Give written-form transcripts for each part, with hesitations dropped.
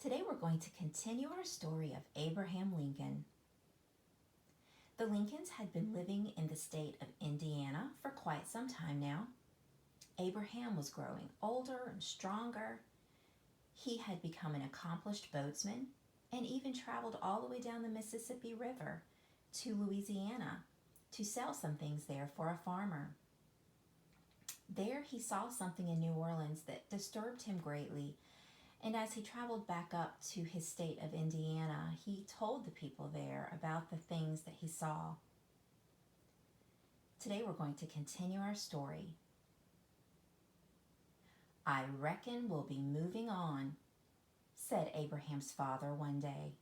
Today we're going to continue our story of Abraham Lincoln. The Lincolns had been living in the state of Indiana for quite some time now. Abraham was growing older and stronger. He had become an accomplished boatsman and even traveled all the way down the Mississippi River to Louisiana to sell some things there for a farmer. There he saw something in New Orleans that disturbed him greatly, and as he traveled back up to his state of Indiana, he told the people there about the things that he saw. Today we're going to continue our story. "I reckon we'll be moving on," said Abraham's father one day.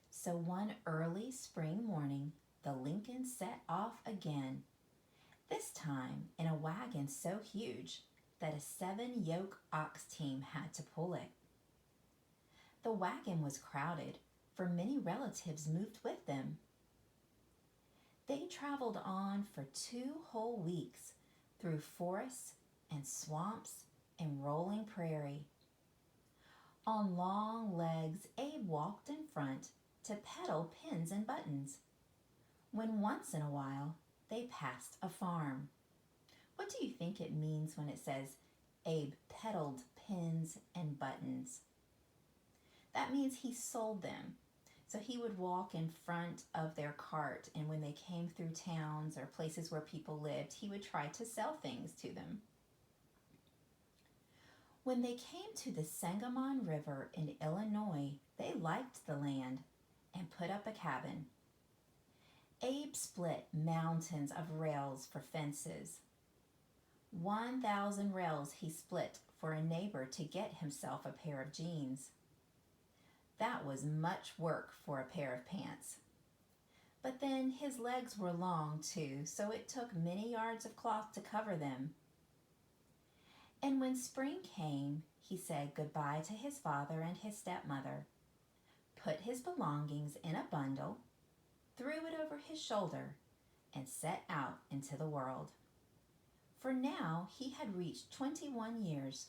So one early spring morning, the Lincolns set off again, this time in a wagon so huge that a 7-yoke ox team had to pull it. The wagon was crowded, for many relatives moved with them. They traveled on for 2 whole weeks through forests and swamps and rolling prairie. On long legs, Abe walked in front to peddle pins and buttons, when once in a while they passed a farm. What do you think it means when it says Abe peddled pins and buttons? That means he sold them. So he would walk in front of their cart, and when they came through towns or places where people lived, he would try to sell things to them. When they came to the Sangamon River in Illinois, they liked the land and put up a cabin. Abe split mountains of rails for fences. 1,000 rails he split for a neighbor to get himself a pair of jeans. That was much work for a pair of pants. But then his legs were long too, so it took many yards of cloth to cover them. And when spring came, he said goodbye to his father and his stepmother, put his belongings in a bundle, threw it over his shoulder, and set out into the world. For now he had reached 21 years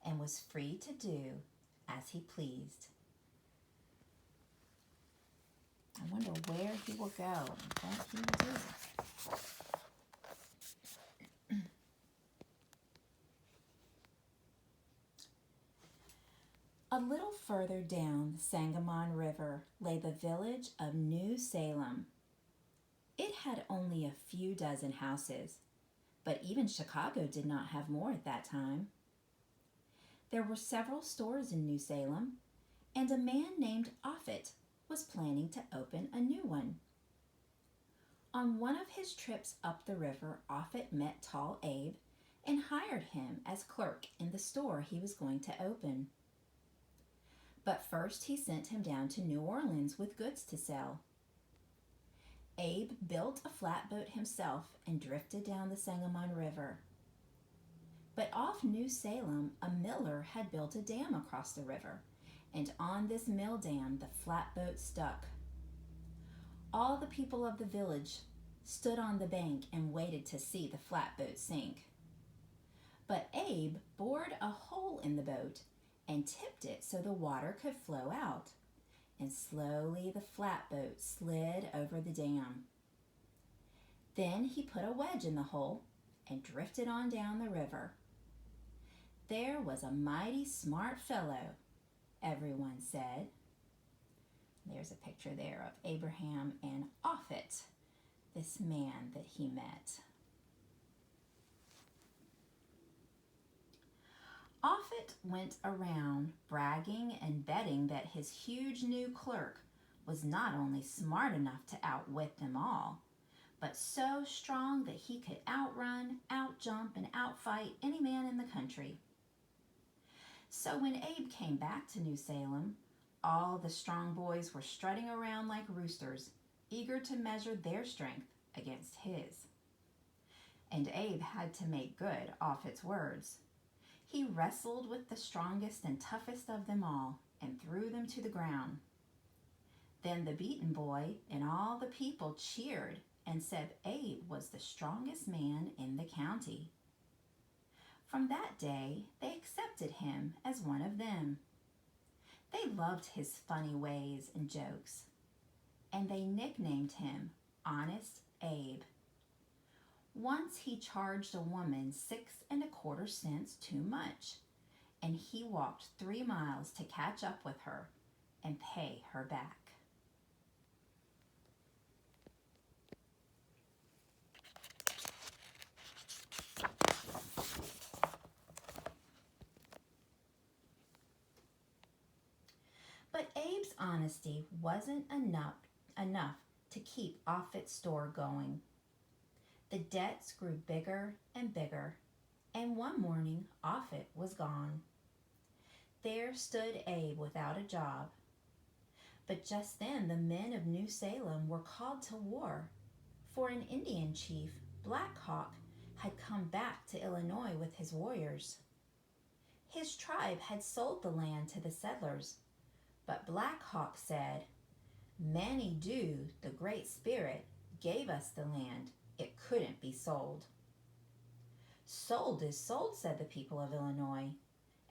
and was free to do as he pleased. I wonder where he will go and what he will do. A little further down the Sangamon River lay the village of New Salem. It had only a few dozen houses, but even Chicago did not have more at that time. There were several stores in New Salem, and a man named Offutt was planning to open a new one. On one of his trips up the river, Offutt met tall Abe and hired him as clerk in the store he was going to open. But first he sent him down to New Orleans with goods to sell. Abe built a flatboat himself and drifted down the Sangamon River. But off New Salem, a miller had built a dam across the river, and on this mill dam the flatboat stuck. All the people of the village stood on the bank and waited to see the flatboat sink. But Abe bored a hole in the boat and tipped it so the water could flow out, and slowly the flatboat slid over the dam. Then he put a wedge in the hole and drifted on down the river. There was a mighty smart fellow, everyone said. There's a picture there of Abraham and Offutt, this man that he met. Offutt went around bragging and betting that his huge new clerk was not only smart enough to outwit them all, but so strong that he could outrun, outjump, and outfight any man in the country. So when Abe came back to New Salem, all the strong boys were strutting around like roosters, eager to measure their strength against his. And Abe had to make good Offutt's words. He wrestled with the strongest and toughest of them all and threw them to the ground. Then the beaten boy and all the people cheered and said Abe was the strongest man in the county. From that day, they accepted him as one of them. They They loved his funny ways and jokes, and they nicknamed him Honest Abe. Once he charged a woman 6.25 cents too much, and he walked 3 miles to catch up with her and pay her back. But Abe's honesty wasn't enough to keep Offutt's store going. The debts grew bigger and bigger, and one morning Offutt was gone. There stood Abe without a job. But just then the men of New Salem were called to war, for an Indian chief, Black Hawk, had come back to Illinois with his warriors. His tribe had sold the land to the settlers, but Black Hawk said, "Manitou, the Great Spirit, gave us the land. It couldn't be sold." "Sold is sold," said the people of Illinois,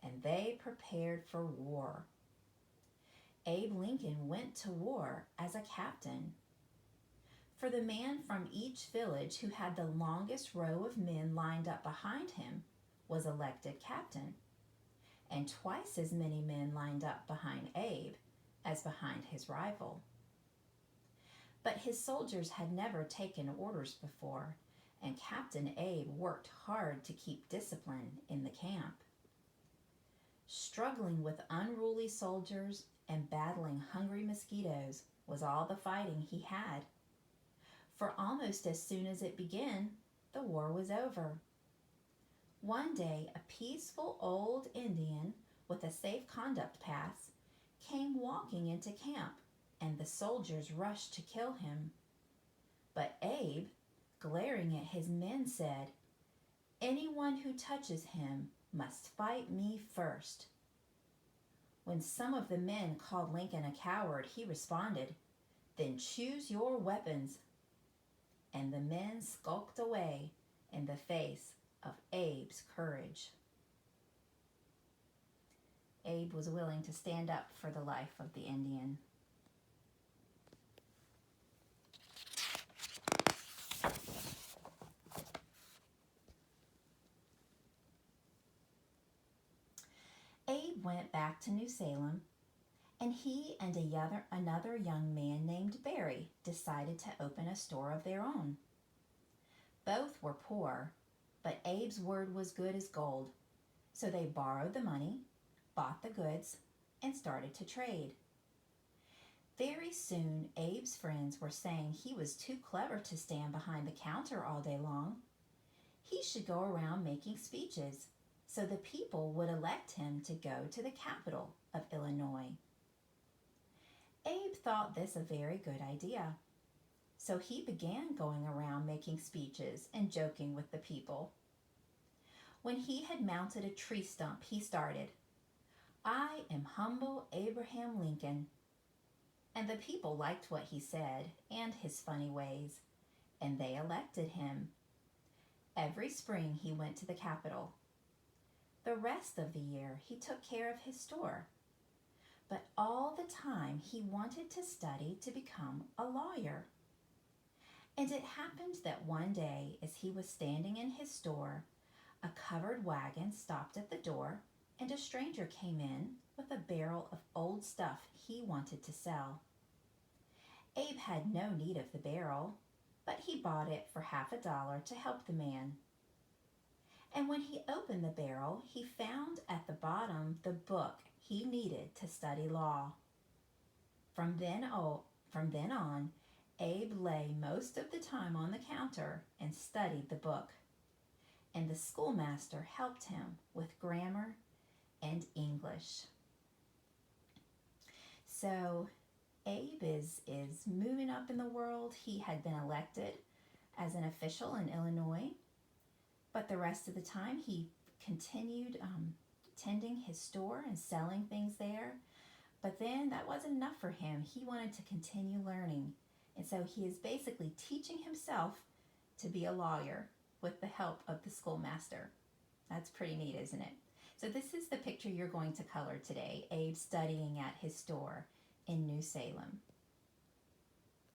and they prepared for war. Abe Lincoln went to war as a captain. For the man from each village who had the longest row of men lined up behind him was elected captain, and twice as many men lined up behind Abe as behind his rival. But his soldiers had never taken orders before, and Captain Abe worked hard to keep discipline in the camp. Struggling with unruly soldiers and battling hungry mosquitoes was all the fighting he had. For almost as soon as it began, the war was over. One day, a peaceful old Indian with a safe conduct pass came walking into camp, and the soldiers rushed to kill him. But Abe, glaring at his men, said, "Anyone who touches him must fight me first." When some of the men called Lincoln a coward, he responded, "Then choose your weapons." And the men skulked away in the face of Abe's courage. Abe was willing to stand up for the life of the Indian. Abe went back to New Salem, and he and another young man named Barry decided to open a store of their own. Both were poor, but Abe's word was good as gold, so they borrowed the money, bought the goods, and started to trade. Very soon, Abe's friends were saying he was too clever to stand behind the counter all day long. He should go around making speeches, so the people would elect him to go to the capital of Illinois. Abe thought this a very good idea, so he began going around making speeches and joking with the people. When he had mounted a tree stump, he started, "I am humble Abraham Lincoln." And the people liked what he said and his funny ways, and they elected him. Every spring he went to the capital. The rest of the year he took care of his store. But all the time he wanted to study to become a lawyer. And it happened that one day, as he was standing in his store, a covered wagon stopped at the door, and a stranger came in with a barrel of old stuff he wanted to sell. Abe had no need of the barrel, but he bought it for $50 to help the man. And when he opened the barrel, he found at the bottom the book he needed to study law. From then on, Abe lay most of the time on the counter and studied the book, and the schoolmaster helped him with grammar and English. So Abe is moving up in the world. He had been elected as an official in Illinois, but the rest of the time he continued tending his store and selling things there. But then that wasn't enough for him. He wanted to continue learning, and so he is basically teaching himself to be a lawyer with the help of the schoolmaster. That's pretty neat, isn't it? So this is the picture you're going to color today. Abe studying at his store in New Salem.